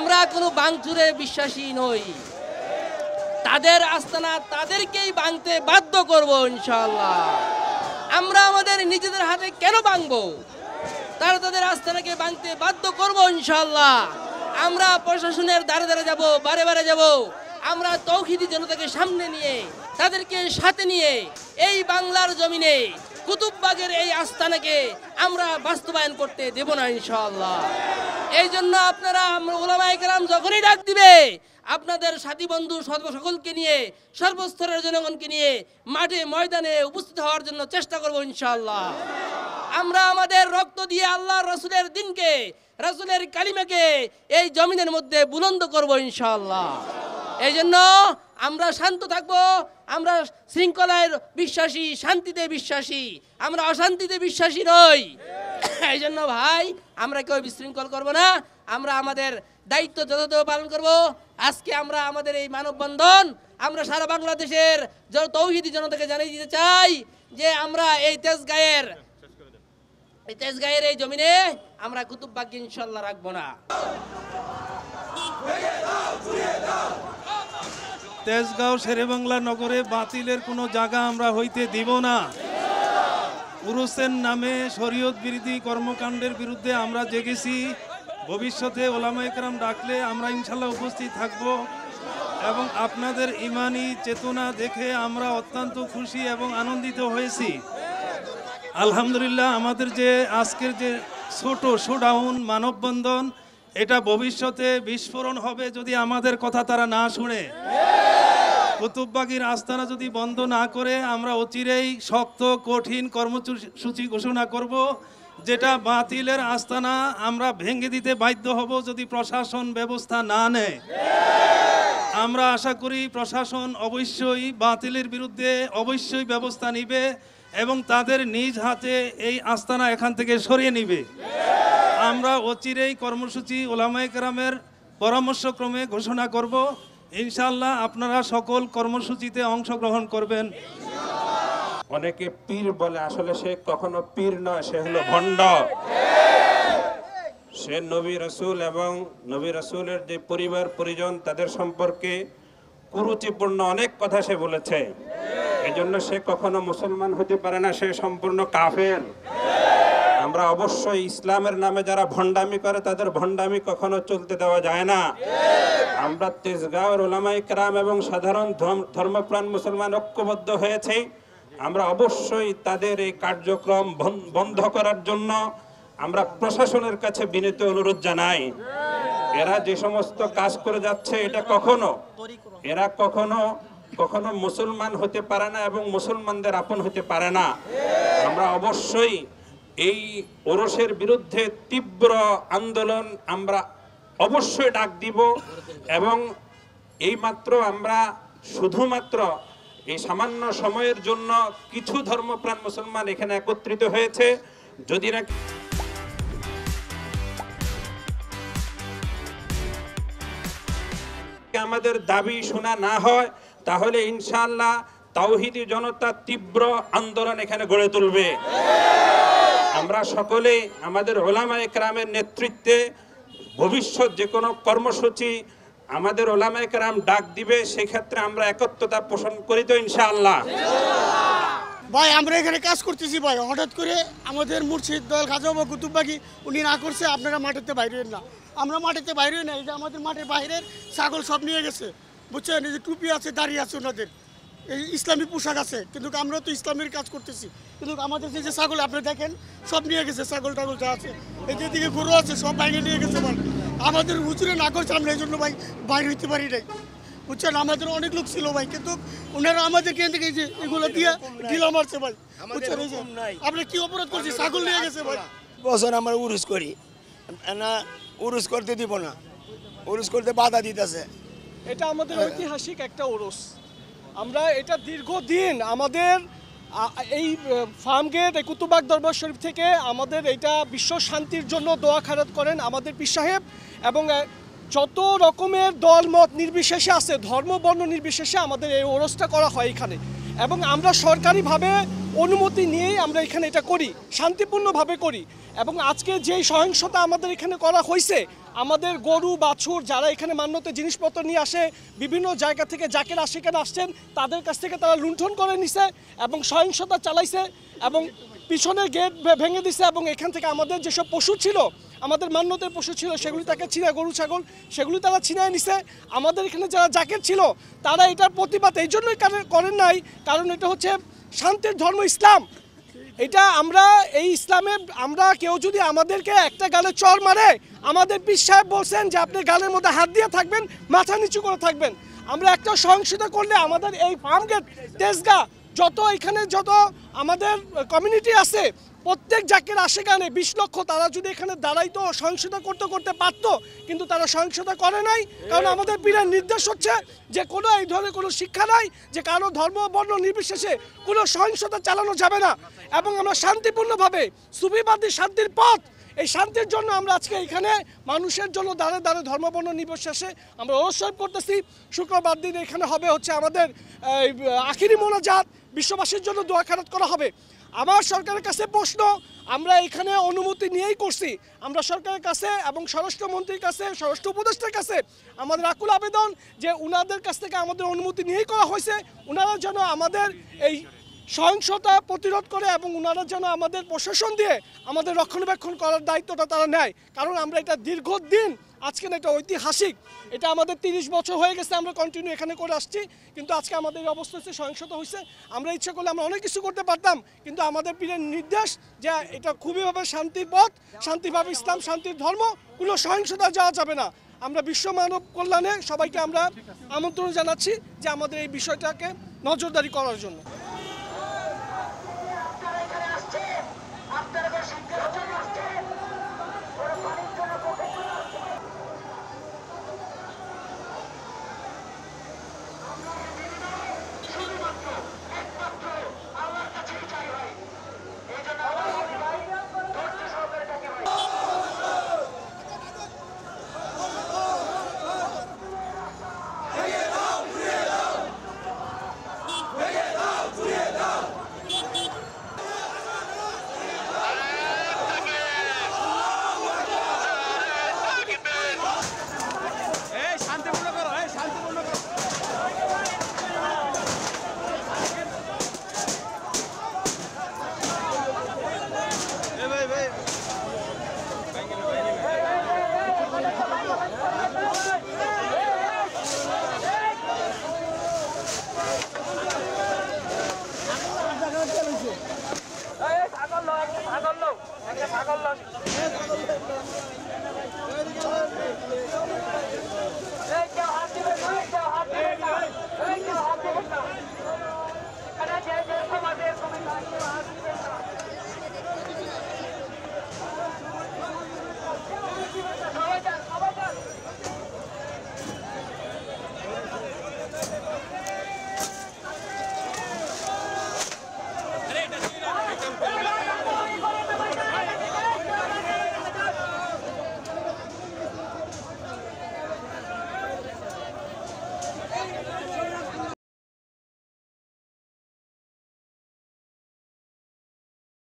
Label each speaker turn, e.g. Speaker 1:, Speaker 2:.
Speaker 1: আমরা কোনো ভাঙচুরে বিশ্বাসী নই। তাদের আস্তানা তাদেরকেই ভাঙতে বাধ্য করব ইনশাআল্লাহ। আমরা আমাদের নিজেদের হাতে কেন ভাঙবো? তারা তাদের আস্তানাকে ভাঙতে বাধ্য করব ইনশাআল্লাহ। আমরা প্রশাসনের দ্বারে দ্বারে যাব, বারে বারে যাব। আমরা তৌহিদি জনতাকে সামনে নিয়ে, তাদেরকে সাথে নিয়ে এই বাংলার জমিনে কুতুববাগের এই আস্তানাকে আমরা বাস্তবায়ন করতে দেব না ইনশাআল্লাহ। এই জন্য আপনারা উলামায়ে কেরাম যখনই ডাক দিবে, আপনাদের সাথী বন্ধু সকলকে নিয়ে, সর্বস্তরের জনগণকে নিয়ে মাঠে ময়দানে উপস্থিত হওয়ার জন্য চেষ্টা করব ইনশাআল্লাহ। আমরা আমাদের রক্ত দিয়ে আল্লাহ রসুলের দিনকে, রসুলের কালিমাকে এই জমিনের মধ্যে বুলন্দ করব ইনশাআল্লাহ। এই জন্য আমরা শান্ত থাকবো, আমরা শৃঙ্খলায় বিশ্বাসী, শান্তিতে বিশ্বাসী, আমরা অশান্তিতে বিশ্বাসী নই। এই জন্য ভাই আমরা কেউ বিশৃঙ্খল করব না, আমরা আমাদের দায়িত্ব যথাযথ পালন করব। আজকে আমরা আমাদের এই মানববন্ধন আমরা সারা বাংলাদেশের তৌহিদি জনতাকে জানিয়ে দিতে চাই যে আমরা এই তেজগাঁয়ের এই জমিনে আমরা কুতুববাগকে ইনশাআল্লাহ রাখবো না।
Speaker 2: তেজগাঁও শেরেবাংলা নগরে বাতিলের কোনো জায়গা আমরা হইতে দিব না। উরুসের নামে শরীয়ত বিরোধী কর্মকাণ্ডের বিরুদ্ধে আমরা জেগেছি। ভবিষ্যতে ওলামায়ে কেরাম ডাকলে আমরা ইনশাল্লাহ উপস্থিত থাকব এবং আপনাদের ইমানি চেতনা দেখে আমরা অত্যন্ত খুশি এবং আনন্দিত হয়েছি। আলহামদুলিল্লাহ, আমাদের যে আজকের যে ছোট শোডাউন মানববন্ধন, এটা ভবিষ্যতে বিস্ফোরণ হবে যদি আমাদের কথা তারা না শুনে। কুতুববাগীর আস্তানা যদি বন্ধ না করে আমরা অচিরেই শক্ত কঠিন কর্মসূচি ঘোষণা করব, যেটা বাতিলের আস্তানা আমরা ভেঙে দিতে বাধ্য হব যদি প্রশাসন ব্যবস্থা না নেয়। আমরা আশা করি প্রশাসন অবশ্যই বাতিলের বিরুদ্ধে অবশ্যই ব্যবস্থা নিবে এবং তাদের নিজ হাতে এই আস্তানা এখান থেকে সরিয়ে নিবে। আমরা অচিরেই কর্মসূচি ওলামায়ে কেরামের পরামর্শক্রমে ঘোষণা করব। ইনশাআল্লাহ আপনারা সকল কর্মসূচিতে অংশগ্রহণ করবেন।
Speaker 3: অনেকে পীর বলে, আসলে সে কখনো পীর নয়, সে হলো ভণ্ড। সে নবী রাসূল এবং নবী রাসূলের যে পরিবার পরিজন তাদের সম্পর্কে কুরুচিপূর্ণ অনেক কথা সে বলেছে। এজন্য সে কখনো মুসলমান হতে পারে না, সে সম্পূর্ণ কাফের। আমরা অবশ্যই ইসলামের নামে যারা ভণ্ডামি করে তাদের ভণ্ডামি কখনো চলতে দেওয়া যায় না। আমরা তেজগাঁওয়ের ওলামায়ে কেরাম এবং সাধারণ ধর্মপ্রাণ মুসলমান ঐক্যবদ্ধ হয়েছে। আমরা অবশ্যই তাদের এই কার্যক্রম বন্ধ করার জন্য আমরা প্রশাসনের কাছে বিনীত অনুরোধ জানাই। এরা যে সমস্ত কাজ করে যাচ্ছে, এটা এরা কখনো মুসলমান হতে পারে না এবং মুসলমানদের আপন হতে পারে না। আমরা অবশ্যই এই ওরসের বিরুদ্ধে তীব্র আন্দোলন আমরা অবশ্যই ডাক দিব এবং আমরা শুধুমাত্র এই সামান্য সময়ের জন্য কিছু ধর্মপ্রাণ মুসলমান এখানে একত্রিত হয়েছে, যদি না আমাদের দাবি শোনা না হয় তাহলে ইনশাআল্লাহ তাওহীদি জনতা তীব্র আন্দোলন এখানে গড়ে তুলবে। আমরা সকলে আমাদের ওলামায়ে কেরামের নেতৃত্বে ভবিষ্যৎ যে কোনো কর্মসূচি আমাদের ওলামায়ে কেরাম ডাক দিবে, সেক্ষেত্রে আমরা একত্রতা পোষণ করি তো ইনশাআল্লাহ।
Speaker 4: ভাই আমরা এখানে কাজ করতেছি ভাই, হঠাৎ করে আমাদের মুর্শিদ দল খাজা বাবা কুতুববাগী উনি না করছে আপনারা মাঠেতে বাইরে না। আমরা মাঠেতে বাইরে না, এই যে আমাদের মাঠের বাইরের ছাগল সব নিয়ে গেছে, বুঝছেন? এই যে টুপি আছে, দাড়ি আছে, ওনাদের এই ইসলামী পোশাক আছে, কিন্তু আমরা তো ইসলামের কাজ করতেছি, কিন্তু আমাদের যে ছাগল আপনি দেখেন সব নিয়ে গেছে, ছাগল টাগল যা আছে, এই যে দিকে গরু আছে সব বাইরে নিয়ে গেছে ভাই। আমাদের হুজুরে না করছে, আমরা এই জন্য ভাই বাইরে হইতে পারি নাই, বুঝছেন? আমাদের অনেক লোক ছিল ভাই, কিন্তু ওনারা আমাদেরকে এই যে এগুলো দিয়ে ঢিলা মারছে ভাই, বুঝছেন? এই যে আপনি কি অপরাধ করছি, ছাগল নিয়ে গেছে ভাই।
Speaker 5: বছর আমরা উরুস করি না, উরুস করতে দিব না, উরুস করতে বাধা দিতেছে।
Speaker 6: এটা আমাদের ঐতিহাসিক একটা উরুস। আমরা এটা দীর্ঘদিন আমাদের এই ফার্ম গেট, এই কুতুববাগ দরবার শরীফ থেকে আমাদের এটা বিশ্ব শান্তির জন্য দোয়া খারাত করেন আমাদের পীর সাহেব, এবং যত রকমের দল মত নির্বিশেষে আছে, ধর্ম বর্ণ নির্বিশেষে আমাদের এই ওরসটা করা হয় এখানে। এবং আমরা সরকারিভাবে অনুমতি নিয়েই আমরা এখানে এটা করি, শান্তিপূর্ণভাবে করি। এবং আজকে যেই সহিংসতা আমাদের এখানে করা হয়েছে, আমাদের গরু বাছুর যারা এখানে মান্যতে জিনিসপত্র নিয়ে আসে, বিভিন্ন জায়গা থেকে যাকেরা সেখানে আসছেন তাদের কাছ থেকে তারা লুণ্ঠন করে নিছে এবং সহিংসতা চালাইছে এবং পিছনের গেট ভেঙে দিছে। এবং এখান থেকে আমাদের যেসব পশু ছিল, আমাদের মান্যতের পশু ছিল, সেগুলি তাকে গরু ছাগল সেগুলি তারা ছিনায় নিছে। আমাদের এখানে যারা জাকের ছিল তারা এটার প্রতিবাদ এই জন্যই করেন নাই, কারণ এটা হচ্ছে শান্তির ধর্ম ইসলাম। এটা আমরা এই ইসলামে আমরা কেউ যদি আমাদেরকে একটা গালে চর মারে, আমাদের পীর সাহেব বলছেন যে আপনি গালের মধ্যে হাত দিয়ে থাকবেন, মাথা নিচু করে থাকবেন। আমরা একটা সহিংসতা করলে আমাদের এই ফার্ম গেট, তেজগাঁ, যত আমাদের কমিউনিটি আছে, প্রত্যেক জাকের আশেখানে 20 লক্ষ তারা যদি এখানে দাঁড়াইতো, সহিংসতা করতে পারতো, কিন্তু তারা সহিংসতা করে নাই। কারণ আমাদের পীরের নির্দেশ হচ্ছে যে কোনো এই ধরনের কোনো শিক্ষা নাই যে কারো ধর্ম বর্ণ নির্বিশেষে কোনো সহিংসতা চালানো যাবে না। এবং আমরা শান্তিপূর্ণভাবে সুফিবাদী শান্তির পথ, এই শান্তির জন্য আমরা আজকে এখানে মানুষের জন্য দাঁড়ে দাঁড়ে ধর্ম বর্ণ নির্বিশেষে আমরা অনুসরণ করতেছি। শুক্রবার দিন এখানে হবে হচ্ছে আমাদের আখিরি মোনাজাত, বিশ্ববাসীর জন্য দোয়া খেরাত করা হবে। আমার সরকারের কাছে প্রশ্ন, আমরা এখানে অনুমতি নিয়েই করছি, আমরা সরকারের কাছে এবং স্বরাষ্ট্রমন্ত্রীর কাছে, স্বরাষ্ট্র উপদেষ্টার কাছে আমাদের আকুল আবেদন যে উনাদের কাছ থেকে আমাদের অনুমতি নিয়েই করা হয়েছে, উনারা যেন আমাদের এই সহিংসতা প্রতিরোধ করে এবং উনারা যেন আমাদের প্রশাসন দিয়ে আমাদের রক্ষণাবেক্ষণ করার দায়িত্বটা তারা নেয়। কারণ আমরা এটা দীর্ঘদিন, আজকে না, এটা ঐতিহাসিক, এটা আমাদের 30 বছর হয়ে গেছে আমরা কন্টিনিউ এখানে করে আসছি, কিন্তু আজকে আমাদের এই অবস্থা হচ্ছে, সহিংসতা হয়েছে। আমরা ইচ্ছা করলে আমরা অনেক কিছু করতে পারতাম, কিন্তু আমাদের পীরের নির্দেশ যে এটা খুবইভাবে শান্তির পথ, শান্তিভাবে ইসলাম, শান্তির ধর্ম, কোনো সহিংসতা যাওয়া যাবে না। আমরা বিশ্ব মানব কল্যাণে সবাইকে আমরা আমন্ত্রণ জানাচ্ছি যে আমাদের এই বিষয়টাকে নজরদারি করার জন্য।
Speaker 1: ছাগল